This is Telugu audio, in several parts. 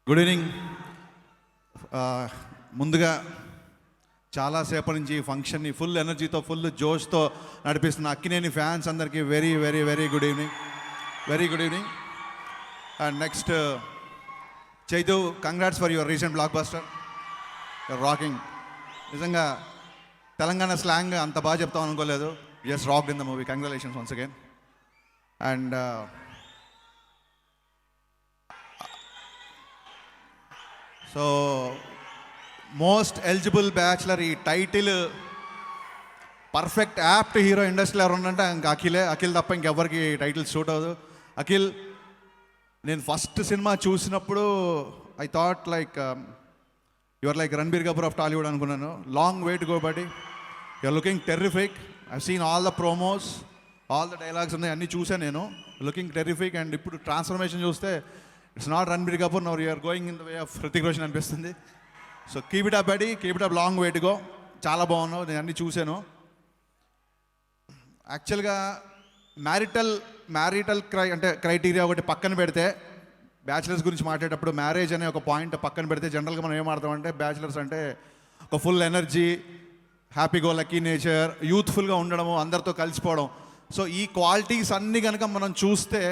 Good evening. ముందుగా చాలాసేపటి నుంచి ఈ ఫంక్షన్ని ఫుల్ ఎనర్జీతో ఫుల్ జోష్తో నడిపిస్తున్న అక్కినేని ఫ్యాన్స్ అందరికీ very very very good evening. Very good evening. And next Chaitu, congrats for your recent block buster. Your rocking. నిజంగా తెలంగాణ స్లాంగ్ అంత బాగా చెప్తాం అనుకోలేదు. Just rocked in the movie. Congratulations once again. And so most eligible bachelor, ఈ టైటిల్ పర్ఫెక్ట్ యాప్ట్ హీరో ఇండస్ట్రీలో ఎవరు ఉన్నారంటే ఇంకా అఖిల్ తప్ప ఇంకెవ్వరికి టైటిల్ సూట్ అవ్వదు. అఖిల్, నేను ఫస్ట్ సినిమా చూసినప్పుడు I thought like your like Ranbir Kapoor of Tollywood అనుకున్నాను. Long way to go buddy. You're looking terrific. I seen all the promos, all the dialogues ఉన్నాయి, అన్నీ చూసాను నేను. Looking terrific. అండ్ ఇప్పుడు ట్రాన్స్ఫర్మేషన్ చూస్తే it's not Ranbir Kapoor, now you're going in the way of Hrithik Roshan అనిపిస్తుంది. So keep it up buddy, keep it up. Long way to go. చాలా బాగున్నావు, నేను అన్నీ చూశాను. యాక్చువల్గా మ్యారిటల్ క్రైటీరియా ఒకటి పక్కన పెడితే, బ్యాచిలర్స్ గురించి మాట్లాడేటప్పుడు మ్యారేజ్ అనే ఒక పాయింట్ పక్కన పెడితే జనరల్గా మనం ఏం ఆడతామంటే బ్యాచిలర్స్ అంటే ఒక full energy, happy go lucky nature, యూత్ఫుల్గా ఉండడము, అందరితో కలిసిపోవడం. సో ఈ క్వాలిటీస్ అన్నీ కనుక మనం చూస్తే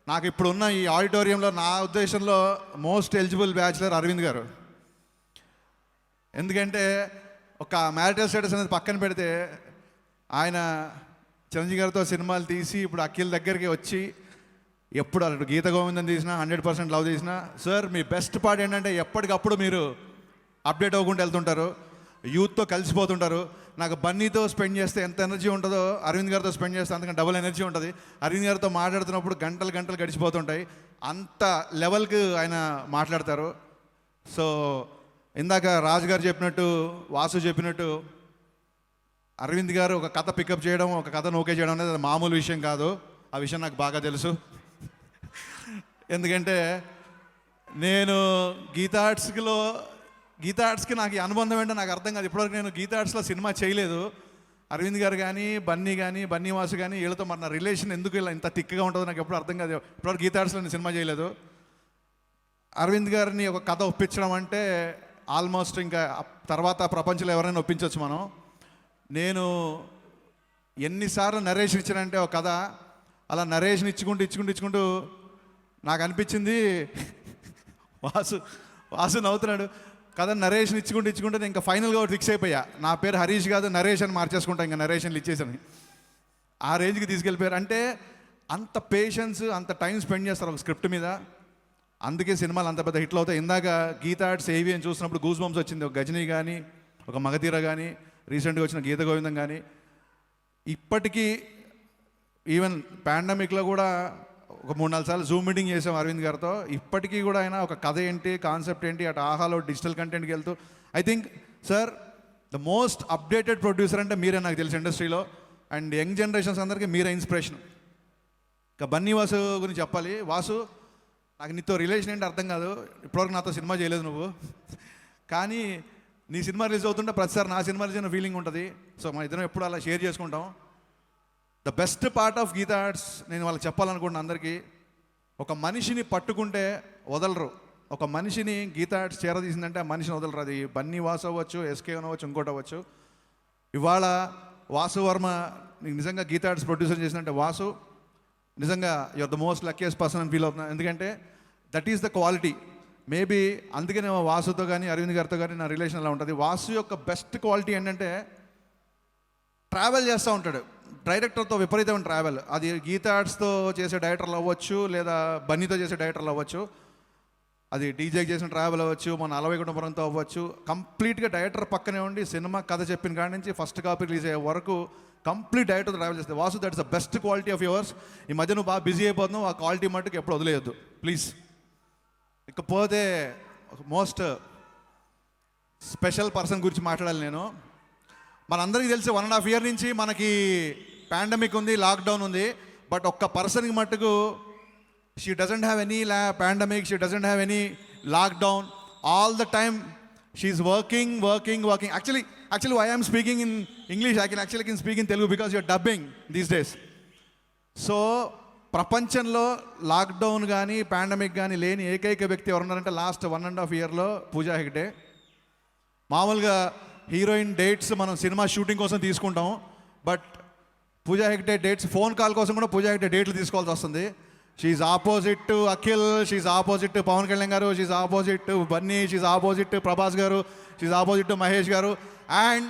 నాకు ఇప్పుడున్న ఈ ఆడిటోరియంలో నా ఉద్దేశంలో మోస్ట్ ఎలిజిబుల్ బ్యాచిలర్ అరవింద్ గారు. ఎందుకంటే ఒక మ్యారిటల్ స్టేటస్ అనేది పక్కన పెడితే ఆయన చిరంజీవి గారితో సినిమాలు తీసి ఇప్పుడు అఖిల్ దగ్గరికి వచ్చి ఎప్పుడు అటు గీత గోవిందం తీసినా 100% లవ్ తీసినా, సార్ మీ బెస్ట్ పార్ట్ ఏంటంటే ఎప్పటికప్పుడు మీరు అప్డేట్ అవ్వకుండా వెళ్తుంటారు, యూత్తో కలిసిపోతుంటారు. నాకు బన్నీతో స్పెండ్ చేస్తే ఎంత ఎనర్జీ ఉంటుందో అరవింద్ గారితో స్పెండ్ చేస్తే అంతకంటే డబుల్ ఎనర్జీ ఉంటుంది. అరవింద్ గారితో మాట్లాడుతున్నప్పుడు గంటలు గడిచిపోతుంటాయి. అంత లెవెల్కి ఆయన మాట్లాడతారు. సో ఇందాక రాజు గారు చెప్పినట్టు, వాసు చెప్పినట్టు, అరవింద్ గారు ఒక కథ పికప్ చేయడం, ఒక కథను ఓకే చేయడం అనేది మామూలు విషయం కాదు. ఆ విషయం నాకు బాగా తెలుసు. ఎందుకంటే నేను గీతా ఆర్ట్స్కి నాకు ఈ అనుబంధం ఏంటో నాకు అర్థం కాదు. ఇప్పటివరకు నేను గీతా ఆర్ట్స్లో సినిమా చేయలేదు. అరవింద్ గారు కానీ బన్నీ వాసు కానీ వీళ్ళతో మరి నా రిలేషన్ ఎందుకు ఇలా ఇంత థిక్గా ఉంటుందో నాకు ఎప్పుడు అర్థం కాదు. ఇప్పటివరకు గీతా ఆర్ట్స్లో నేను సినిమా చేయలేదు. అరవింద్ గారిని ఒక కథ ఒప్పించడం అంటే ఆల్మోస్ట్ ఇంకా తర్వాత ప్రపంచంలో ఎవరైనా ఒప్పించవచ్చు మనం. నేను ఎన్నిసార్లు నరేషన్ ఇచ్చానంటే ఒక కథ, అలా నరేషన్ ఇచ్చుకుంటూ నాకు అనిపించింది, వాసు నవ్వుతున్నాడు, కథ నరేషన్ ఇచ్చుకుంటూ నేను ఇంకా ఫైనల్గా ఒకటి ఫిక్స్ అయిపోయా. నా పేరు హరీష్ కాదు, నరేష్ అని మార్చేసుకుంటా, ఇంకా నరేషన్లు ఇచ్చేసాను. ఆ రేంజ్కి తీసుకెళ్ళిపోయారు. అంటే అంత పేషెన్స్, అంత టైం స్పెండ్ చేస్తారు ఒక స్క్రిప్ట్ మీద. అందుకే సినిమాలు అంత పెద్ద హిట్లు అవుతాయి. ఇందాక గీతా ఆర్ట్స్ ఏవి అని చూసినప్పుడు గూస్ బంప్స్ వచ్చింది. ఒక గజనీ కానీ, ఒక మగధీర కానీ, రీసెంట్గా వచ్చిన గీత గోవిందం కానీ. ఇప్పటికీ ఈవెన్ పాండమిక్లో కూడా ఒక 3-4 సార్లు జూమ్ మీటింగ్ చేసాం అరవింద్ గారితో. ఇప్పటికీ కూడా ఆయన ఒక కథ ఏంటి, కాన్సెప్ట్ ఏంటి, అటు ఆహాలో డిజిటల్ కంటెంట్కి వెళ్తూ, I think sir the most updated producer అంటే మీరే నాకు తెలిసి ఇండస్ట్రీలో. అండ్ యంగ్ జనరేషన్స్ అందరికీ మీరే ఇన్స్పిరేషన్. ఇంకా బన్నీ వాసు గురించి చెప్పాలి. వాసు, నాకు నీతో రిలేషన్ ఏంటి అర్థం కాదు. ఇప్పటివరకు నాతో సినిమా చేయలేదు నువ్వు, కానీ నీ సినిమా రిలీజ్ అవుతుంటే ప్రతిసారి నా సినిమా రిలీజ్ అయిన ఫీలింగ్ ఉంటుంది. సో మన ఇద్దరం ఎప్పుడు అలా షేర్ చేసుకుంటాం. The best part of Geetha Arts నేను వాళ్ళకి చెప్పాలనుకుంటున్నాను అందరికీ, ఒక మనిషిని పట్టుకుంటే వదలరు. ఒక మనిషిని గీతా ఆర్ట్స్ చేరదీసిందంటే ఆ మనిషిని వదలరు. అది బన్నీ వాసు అవ్వచ్చు, ఎస్కే అవ్వచ్చు, ఇంకోటి అవ్వచ్చు. ఇవాళ వాసు వర్మ నీకు నిజంగా గీతా ఆర్ట్స్ ప్రొడ్యూసర్ చేసినట్టే వాసు నిజంగా you are the most luckiest person అని ఫీల్ అవుతున్నాను. ఎందుకంటే that is the quality. Maybe అందుకే నేను వాసుతో కానీ అరవింద్ గారితో కానీ నా రిలేషన్ అలా ఉంటుంది. వాసు యొక్క బెస్ట్ క్వాలిటీ ఏంటంటే ట్రావెల్ చేస్తూ ఉంటాడు. డైరెక్టర్తో విపరీతమైన ట్రావెల్. అది గీతా ఆర్ట్స్తో చేసే డైరెక్టర్లు అవ్వచ్చు, లేదా బన్నీతో చేసే డైరెక్టర్లు అవ్వచ్చు, అది డీజేకి చేసిన ట్రావెల్ అవ్వచ్చు, మన అలవై కుటుంబంతో అవ్వచ్చు. కంప్లీట్గా డైరెక్టర్ పక్కనే ఉండి సినిమా కథ చెప్పిన కాడి నుంచి ఫస్ట్ కాపీ రిలీజ్ అయ్యే వరకు కంప్లీట్ డైరెక్టర్ ట్రావెల్ చేస్తే Vasu, that's the best quality of yours. ఈ మధ్య నువ్వు బాగా బిజీ అయిపోతున్నావు. ఆ క్వాలిటీ మట్టుకు ఎప్పుడు వదిలేయొద్దు ప్లీజ్. ఇకపోతే మోస్ట్ స్పెషల్ పర్సన్ గురించి మాట్లాడాలి నేను. మనందరికీ తెలిసి 1.5 year నుంచి మనకి పాండమిక్ ఉంది, లాక్డౌన్ ఉంది. బట్ ఒక్క పర్సన్కి మట్టుకు she doesn't have any pandemic, she doesn't have any lockdown. All the time she is working. Actually, why I am speaking in English, I can speak in Telugu because you are dubbing these days. So ప్రపంచంలో లాక్డౌన్ కానీ పాండమిక్ కానీ లేని ఏకైక వ్యక్తి ఎవరున్నారంటే లాస్ట్ 1.5 ఇయర్లో పూజా హెగ్డే. మామూలుగా హీరోయిన్ డేట్స్ మనం సినిమా షూటింగ్ కోసం తీసుకుంటాం, but Pooja Hegde dates phone call కోసం కూడా పూజా హెగ్డే డేట్లు తీసుకోవాల్సి వస్తుంది. She's opposite to Akhil, she's opposite to Pawan Kalyan garu, she's opposite to Bunny, she's opposite to Prabhas garu, she's opposite to Mahesh garu, and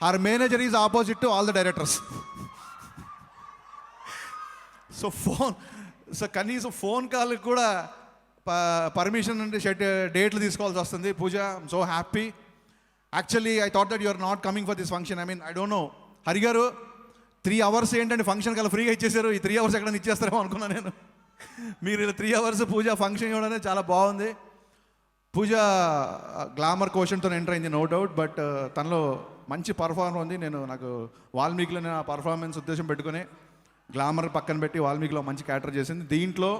her manager is opposite to all the directors. So కనీసం ఫోన్ కాల్కి కూడా పర్మిషన్ అంటే డేట్లు తీసుకోవాల్సి వస్తుంది. Pooja, I'm so happy. Actually I thought that you are not coming for this function. I don't know. Hari గారు 3 అవర్స్ ఏంటంటే ఫంక్షన్ కల్లా ఫ్రీగా ఇచ్చేసారు. ఈ 3 అవర్స్ ఎక్కడ ఇచ్చేస్తారేమో అనుకున్నాను నేను. మీరు 3 అవర్స్ పూజ ఫంక్షన్ ఇవ్వడం అనేది చాలా బాగుంది. పూజ గ్లామర్ క్వశ్చన్తో ఎంటర్ అయింది, నో డౌట్. బట్ తనలో మంచి పర్ఫార్మర్ ఉంది. నాకు వాల్మీకిలో నేను ఆ పర్ఫార్మెన్స్ ఉద్దేశం పెట్టుకుని గ్లామర్ పక్కన పెట్టి వాల్మీకిలో మంచి క్యారెక్టర్ చేసింది. దీంట్లో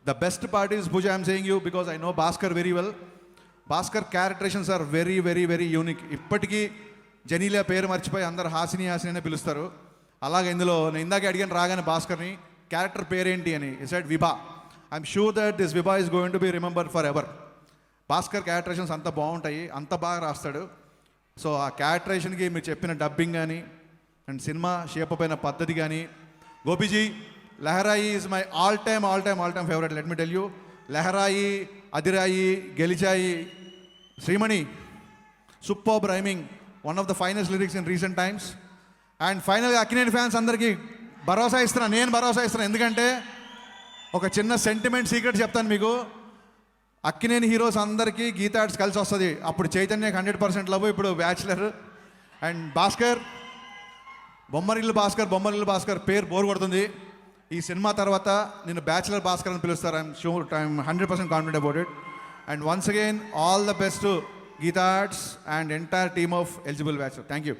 the best part is Pooja, I'm saying you because I know Bhaskar very well. Bhaskar characterisations are very very very unique. ఇప్పటికీ జనీలియా పేరు మర్చిపోయి అందరు హాసిని హాసిని అనే పిలుస్తారు. అలాగే ఇందులో నేను ఇందాకే అడిగాను రాగానే భాస్కర్ని, క్యారెక్టర్ పేరేంటి అని. ఈ side Vibha. I'm sure that this Vibha is going to be remember forever. Bhaskar characterisations అంత బాగుంటాయి, అంత బాగా రాస్తాడు. సో ఆ క్యారెక్టరేషన్కి మీరు చెప్పిన డబ్బింగ్ కానీ అండ్ సినిమా షేప్ అయిన పద్ధతి కానీ. Gopiji, Laharaayi is my all time favourite. Let me tell you, Laharaayi, అదిరాయి, గెలిచాయి, Srimani, superb rhyming, one of the finest lyrics in recent times. And ఫైనల్గా అక్కినేని ఫ్యాన్స్ అందరికీ భరోసా ఇస్తున్నాను, నేను భరోసా ఇస్తున్నాను. ఎందుకంటే ఒక చిన్న సెంటిమెంట్ సీక్రెట్ చెప్తాను మీకు. అక్కినేని హీరోస్ అందరికీ గీతా ఆర్ట్స్ కలిసి వస్తుంది. అప్పుడు చైతన్యకి 100% లవ్, ఇప్పుడు బ్యాచులర్. అండ్ భాస్కర్, బొమ్మరిల్లు భాస్కర్ పేరు బోర్ కొడుతుంది. ఈ సినిమా తర్వాత నేను బ్యాచులర్ భాస్కర్ అని పిలుస్తారు. I'm 100% confident about it. And once again all the best to Geetha Arts and entire team of eligible batch. Thank you.